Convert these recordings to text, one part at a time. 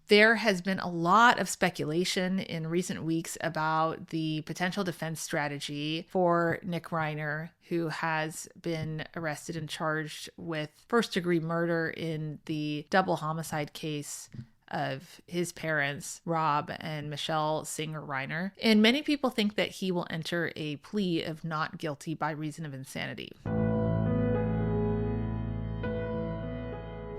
There has been a lot of speculation in recent weeks about the potential defense strategy for Nick Reiner, who has been arrested and charged with first-degree murder in the double homicide case of his parents, Rob and Michele Singer Reiner. And many people think that he will enter a plea of not guilty by reason of insanity.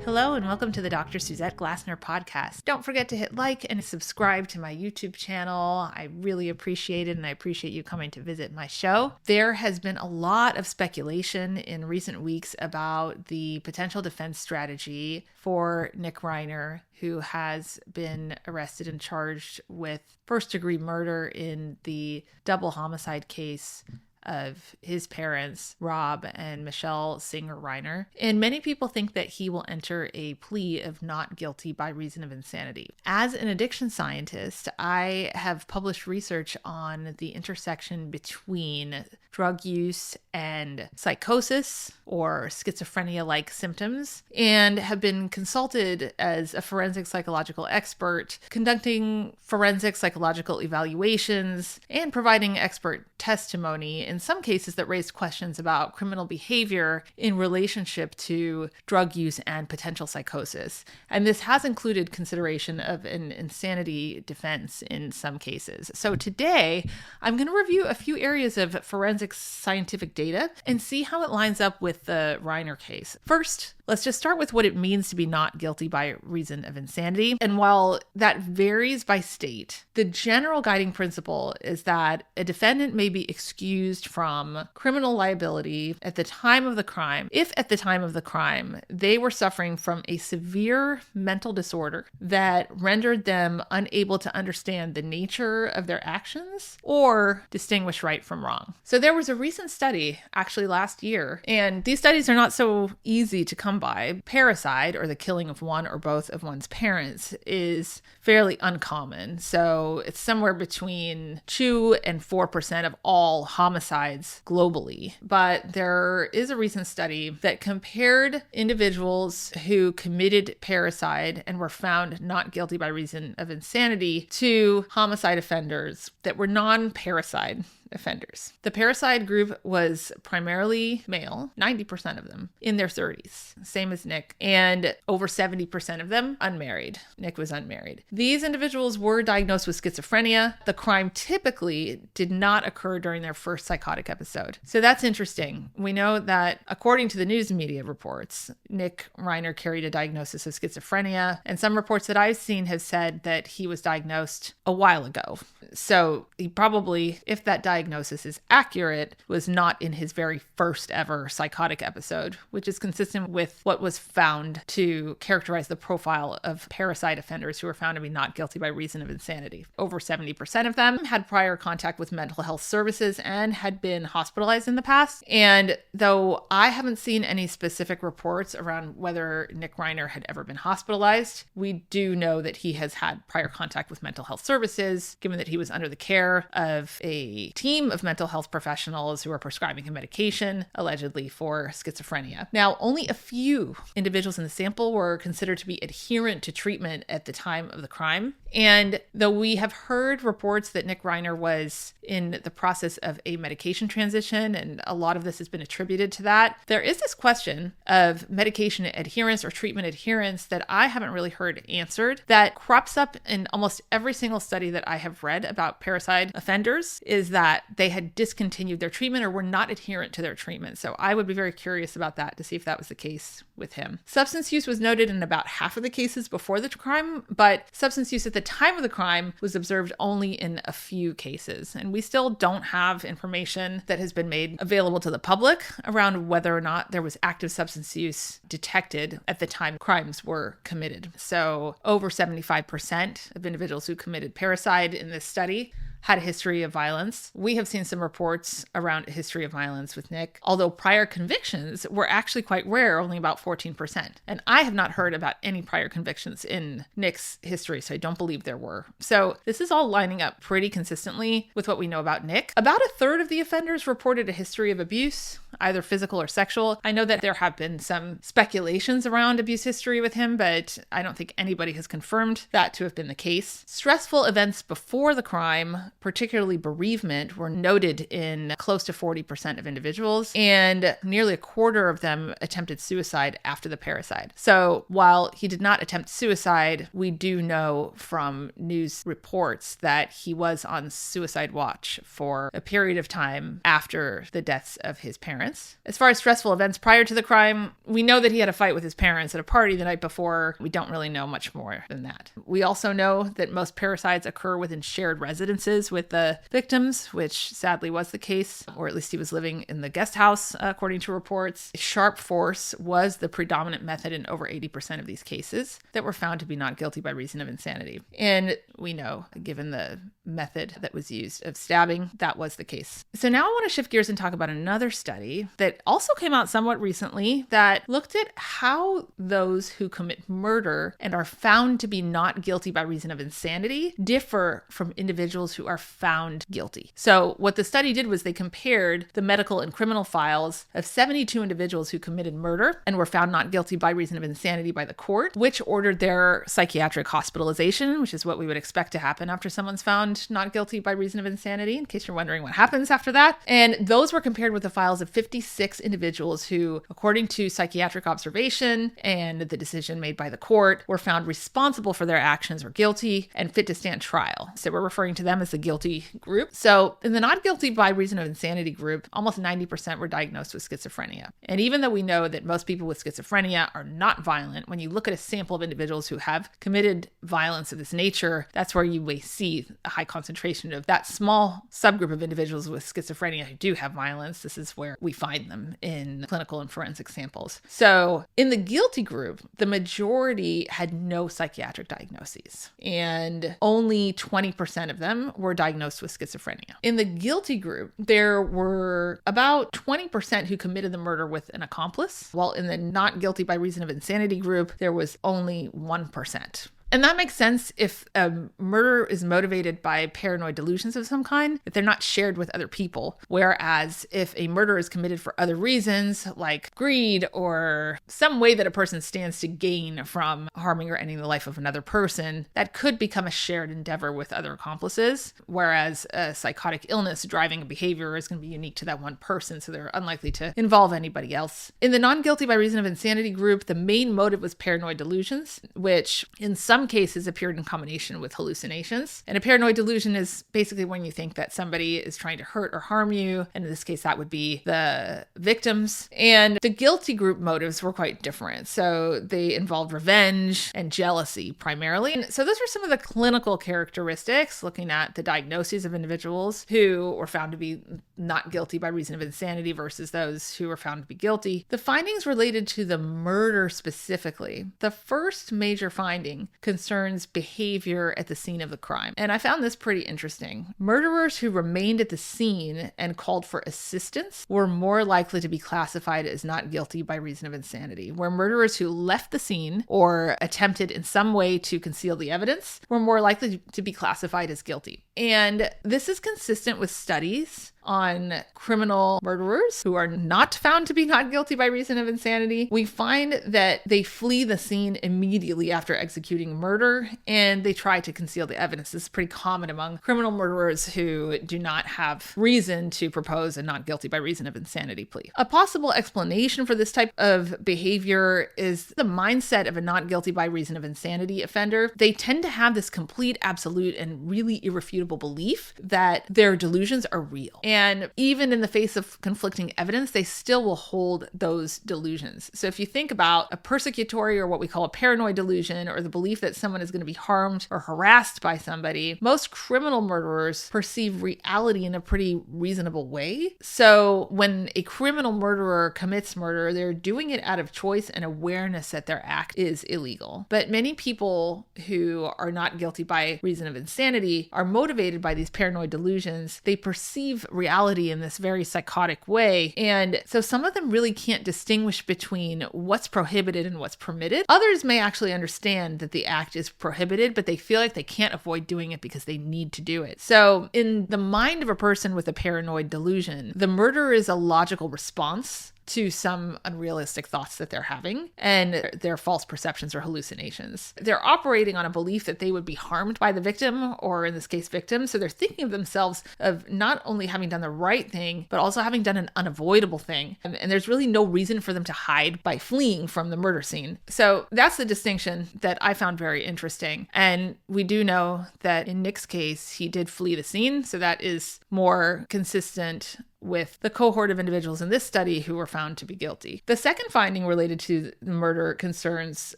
Hello and welcome to the Dr. Suzette Glasner Podcast. Don't forget to hit like and subscribe to my YouTube channel. I really appreciate it, and I appreciate you coming to visit my show. There has been a lot of speculation in recent weeks about the potential defense strategy for Nick Reiner, who has been arrested and charged with first-degree murder in the double homicide case of his parents, Rob and Michele Singer Reiner. And many people think that he will enter a plea of not guilty by reason of insanity. As an addiction scientist, I have published research on the intersection between drug use and psychosis or schizophrenia-like symptoms, and have been consulted as a forensic psychological expert, conducting forensic psychological evaluations and providing expert testimony in some cases that raised questions about criminal behavior in relationship to drug use and potential psychosis. And this has included consideration of an insanity defense in some cases. So today, I'm going to review a few areas of forensic scientific data and see how it lines up with the Reiner case. First, let's just start with what it means to be not guilty by reason of insanity. And while that varies by state, the general guiding principle is that a defendant may be excused from criminal liability at the time of the crime if at the time of the crime they were suffering from a severe mental disorder that rendered them unable to understand the nature of their actions or distinguish right from wrong. So there was a recent study actually last year, and these studies are not so easy to come by. Parricide, or the killing of one or both of one's parents, is fairly uncommon. So it's somewhere between 2 and 4% of all homicides globally. But there is a recent study that compared individuals who committed parricide and were found not guilty by reason of insanity to homicide offenders that were non-parricide offenders. The parricide group was primarily male, 90% of them in their 30s, same as Nick, and over 70% of them unmarried. Nick was unmarried. These individuals were diagnosed with schizophrenia. The crime typically did not occur during their first psychotic episode. So that's interesting. We know that according to the news media reports, Nick Reiner carried a diagnosis of schizophrenia, and some reports that I've seen have said that he was diagnosed a while ago. So he probably, if that diagnosis is accurate, was not in his very first ever psychotic episode, which is consistent with what was found to characterize the profile of parricide offenders who were found to be not guilty by reason of insanity. Over 70% of them had prior contact with mental health services and had been hospitalized in the past. And though I haven't seen any specific reports around whether Nick Reiner had ever been hospitalized, we do know that he has had prior contact with mental health services, given that he was under the care of a team of mental health professionals who were prescribing him medication, allegedly for schizophrenia. Now, only a few individuals in the sample were considered to be adherent to treatment at the time of the crime. And though we have heard reports that Nick Reiner was in the process of a medication transition, and a lot of this has been attributed to that, there is this question of medication adherence or treatment adherence that I haven't really heard answered that crops up in almost every single study that I have read about parricide offenders, is that they had discontinued their treatment or were not adherent to their treatment. So I would be very curious about that to see if that was the case with him. Substance use was noted in about half of the cases before the crime, but substance use at the time of the crime was observed only in a few cases. And we still don't have information that has been made available to the public around whether or not there was active substance use detected at the time crimes were committed. So over 75% of individuals who committed parricide in this study had a history of violence. We have seen some reports around a history of violence with Nick, although prior convictions were actually quite rare, only about 14%. And I have not heard about any prior convictions in Nick's history, so I don't believe there were. So this is all lining up pretty consistently with what we know about Nick. About a third of the offenders reported a history of abuse, either physical or sexual. I know that there have been some speculations around abuse history with him, but I don't think anybody has confirmed that to have been the case. Stressful events before the crime, particularly bereavement, were noted in close to 40% of individuals, and nearly a quarter of them attempted suicide after the parricide. So while he did not attempt suicide, we do know from news reports that he was on suicide watch for a period of time after the deaths of his parents. As far as stressful events prior to the crime, we know that he had a fight with his parents at a party the night before. We don't really know much more than that. We also know that most parricides occur within shared residences with the victims, which sadly was the case, or at least he was living in the guest house, according to reports. Sharp force was the predominant method in over 80% of these cases that were found to be not guilty by reason of insanity. And we know, given the method that was used of stabbing, that was the case. So now I want to shift gears and talk about another study that also came out somewhat recently that looked at how those who commit murder and are found to be not guilty by reason of insanity differ from individuals who are found guilty. So what the study did was they compared the medical and criminal files of 72 individuals who committed murder and were found not guilty by reason of insanity by the court, which ordered their psychiatric hospitalization, which is what we would expect to happen after someone's found not guilty by reason of insanity, in case you're wondering what happens after that. And those were compared with the files of 56 individuals who, according to psychiatric observation and the decision made by the court, were found responsible for their actions or guilty and fit to stand trial. So we're referring to them as the guilty group. So in the not guilty by reason of insanity group, almost 90% were diagnosed with schizophrenia. And even though we know that most people with schizophrenia are not violent, when you look at a sample of individuals who have committed violence of this nature, that's where you may see a high concentration of that small subgroup of individuals with schizophrenia who do have violence. This is where we find them in clinical and forensic samples. So in the guilty group, the majority had no psychiatric diagnoses, and only 20% of them were diagnosed with schizophrenia. In the guilty group, there were about 20% who committed the murder with an accomplice, while in the not guilty by reason of insanity group, there was only 1%. And that makes sense if a murder is motivated by paranoid delusions of some kind, if they're not shared with other people. Whereas if a murder is committed for other reasons, like greed or some way that a person stands to gain from harming or ending the life of another person, that could become a shared endeavor with other accomplices. Whereas a psychotic illness driving a behavior is going to be unique to that one person, so they're unlikely to involve anybody else. In the non-guilty by reason of insanity group, the main motive was paranoid delusions, which in some cases appeared in combination with hallucinations. And a paranoid delusion is basically when you think that somebody is trying to hurt or harm you. And in this case, that would be the victims. And the guilty group motives were quite different. So they involved revenge and jealousy primarily. And so those were some of the clinical characteristics, looking at the diagnoses of individuals who were found to be not guilty by reason of insanity versus those who were found to be guilty. The findings related to the murder specifically, the first major finding concerns behavior at the scene of the crime. And I found this pretty interesting. Murderers who remained at the scene and called for assistance were more likely to be classified as not guilty by reason of insanity, where murderers who left the scene or attempted in some way to conceal the evidence were more likely to be classified as guilty. And this is consistent with studies on criminal murderers who are not found to be not guilty by reason of insanity. We find that they flee the scene immediately after executing murder, and they try to conceal the evidence. This is pretty common among criminal murderers who do not have reason to propose a not guilty by reason of insanity plea. A possible explanation for this type of behavior is the mindset of a not guilty by reason of insanity offender. They tend to have this complete, absolute, and really irrefutable belief that their delusions are real. And even in the face of conflicting evidence, they still will hold those delusions. So if you think about a persecutory or what we call a paranoid delusion, or the belief that someone is going to be harmed or harassed by somebody, most criminal murderers perceive reality in a pretty reasonable way. So when a criminal murderer commits murder, they're doing it out of choice and awareness that their act is illegal. But many people who are not guilty by reason of insanity are motivated motivated by these paranoid delusions. They perceive reality in this very psychotic way. And so some of them really can't distinguish between what's prohibited and what's permitted. Others may actually understand that the act is prohibited, but they feel like they can't avoid doing it because they need to do it. So in the mind of a person with a paranoid delusion, the murder is a logical response to some unrealistic thoughts that they're having and their false perceptions or hallucinations. They're operating on a belief that they would be harmed by the victim, or in this case, victims. So they're thinking of themselves of not only having done the right thing, but also having done an unavoidable thing. And there's really no reason for them to hide by fleeing from the murder scene. So that's the distinction that I found very interesting. And we do know that in Nick's case, he did flee the scene. So that is more consistent with the cohort of individuals in this study who were found to be guilty. The second finding related to the murder concerns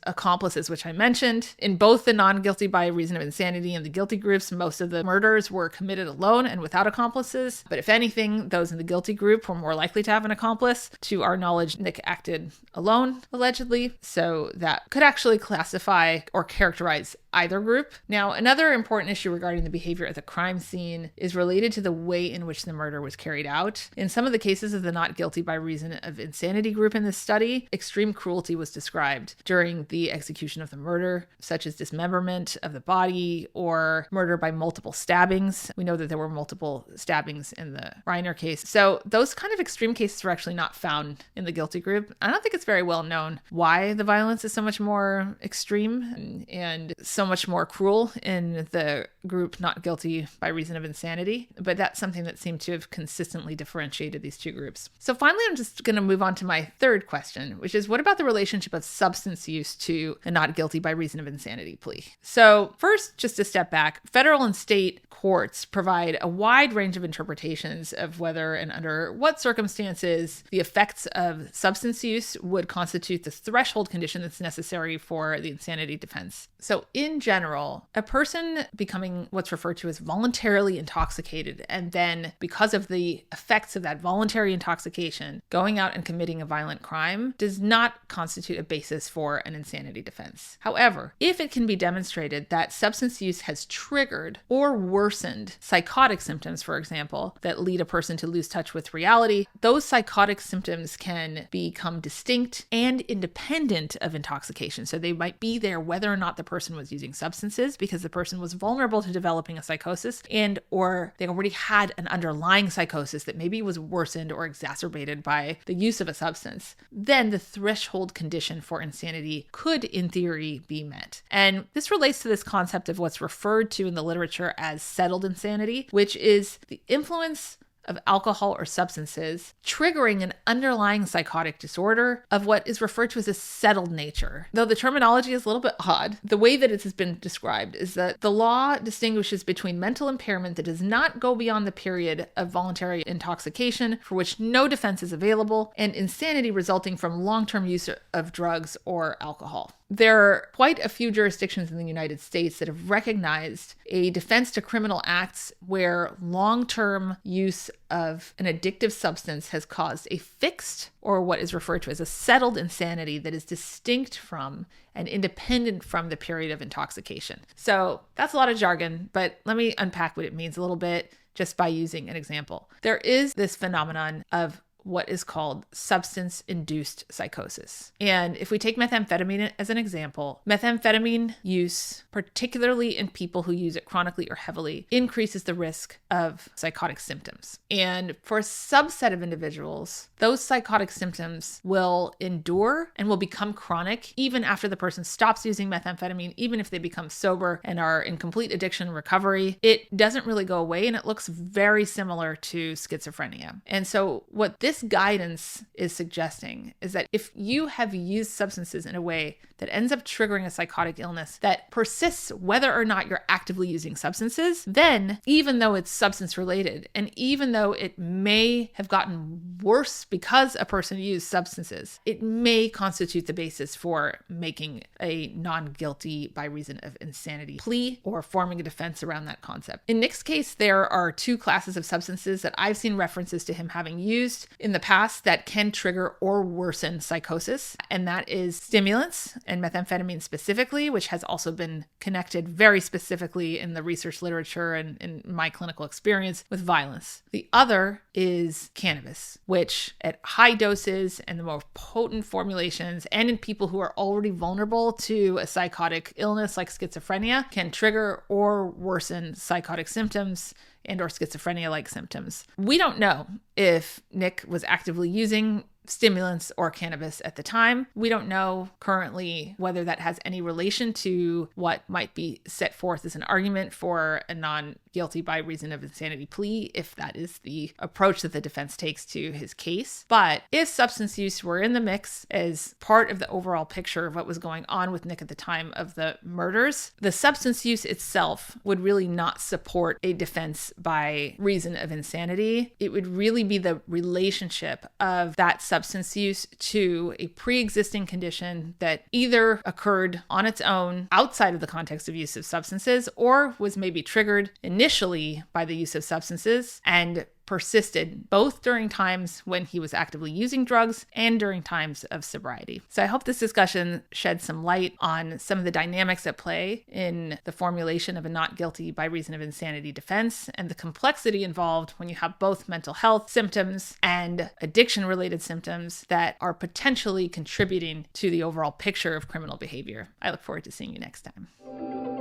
accomplices, which I mentioned. In both the non-guilty by reason of insanity and the guilty groups, most of the murders were committed alone and without accomplices. But if anything, those in the guilty group were more likely to have an accomplice. To our knowledge, Nick acted alone, allegedly. So that could actually classify or characterize either group. Now, another important issue regarding the behavior at the crime scene is related to the way in which the murder was carried out. In some of the cases of the not guilty by reason of insanity group in this study, extreme cruelty was described during the execution of the murder, such as dismemberment of the body or murder by multiple stabbings. We know that there were multiple stabbings in the Reiner case. So those kind of extreme cases were actually not found in the guilty group. I don't think it's very well known why the violence is so much more extreme and so much more cruel in the group not guilty by reason of insanity, but that's something that seemed to have consistently differentiated these two groups. So finally, I'm just going to move on to my third question, which is what about the relationship of substance use to a not guilty by reason of insanity plea? So first, just to step back, federal and state courts provide a wide range of interpretations of whether and under what circumstances the effects of substance use would constitute the threshold condition that's necessary for the insanity defense. So in general, a person becoming what's referred to as voluntarily intoxicated, and then because of the effects of that voluntary intoxication, going out and committing a violent crime does not constitute a basis for an insanity defense. However, if it can be demonstrated that substance use has triggered or worsened psychotic symptoms, for example, that lead a person to lose touch with reality, those psychotic symptoms can become distinct and independent of intoxication. So they might be there whether or not the person was using substances, because the person was vulnerable to developing a psychosis, and or they already had an underlying psychosis that maybe was worsened or exacerbated by the use of a substance. Then the threshold condition for insanity could, in theory, be met. And this relates to this concept of what's referred to in the literature as settled insanity, which is the influence of alcohol or substances triggering an underlying psychotic disorder of what is referred to as a settled nature. Though the terminology is a little bit odd, the way that it has been described is that the law distinguishes between mental impairment that does not go beyond the period of voluntary intoxication for which no defense is available, and insanity resulting from long-term use of drugs or alcohol. There are quite a few jurisdictions in the United States that have recognized a defense to criminal acts where long-term use of an addictive substance has caused a fixed, or what is referred to as a settled insanity that is distinct from and independent from the period of intoxication. So that's a lot of jargon, but let me unpack what it means a little bit just by using an example. There is this phenomenon of what is called substance-induced psychosis. And if we take methamphetamine as an example, methamphetamine use, particularly in people who use it chronically or heavily, increases the risk of psychotic symptoms. And for a subset of individuals, those psychotic symptoms will endure and will become chronic even after the person stops using methamphetamine, even if they become sober and are in complete addiction recovery. It doesn't really go away, and it looks very similar to schizophrenia. And so what this guidance is suggesting is that if you have used substances in a way that ends up triggering a psychotic illness that persists whether or not you're actively using substances, then even though it's substance related, and even though it may have gotten worse because a person used substances, it may constitute the basis for making a non-guilty by reason of insanity plea or forming a defense around that concept. In Nick's case, there are two classes of substances that I've seen references to him having used. in the past that can trigger or worsen psychosis, and that is stimulants and methamphetamine specifically, which has also been connected very specifically in the research literature and in my clinical experience with violence. The other is cannabis, which at high doses and the more potent formulations and in people who are already vulnerable to a psychotic illness like schizophrenia can trigger or worsen psychotic symptoms and or schizophrenia-like symptoms. We don't know if Nick was actively using stimulants or cannabis at the time. We don't know currently whether that has any relation to what might be set forth as an argument for a non-guilty by reason of insanity plea, if that is the approach that the defense takes to his case. But if substance use were in the mix as part of the overall picture of what was going on with Nick at the time of the murders, the substance use itself would really not support a defense by reason of insanity. It would really be the relationship of that substance use to a pre-existing condition that either occurred on its own outside of the context of use of substances or was maybe triggered initially by the use of substances and persisted both during times when he was actively using drugs and during times of sobriety. So I hope this discussion sheds some light on some of the dynamics at play in the formulation of a not guilty by reason of insanity defense and the complexity involved when you have both mental health symptoms and addiction-related symptoms that are potentially contributing to the overall picture of criminal behavior. I look forward to seeing you next time.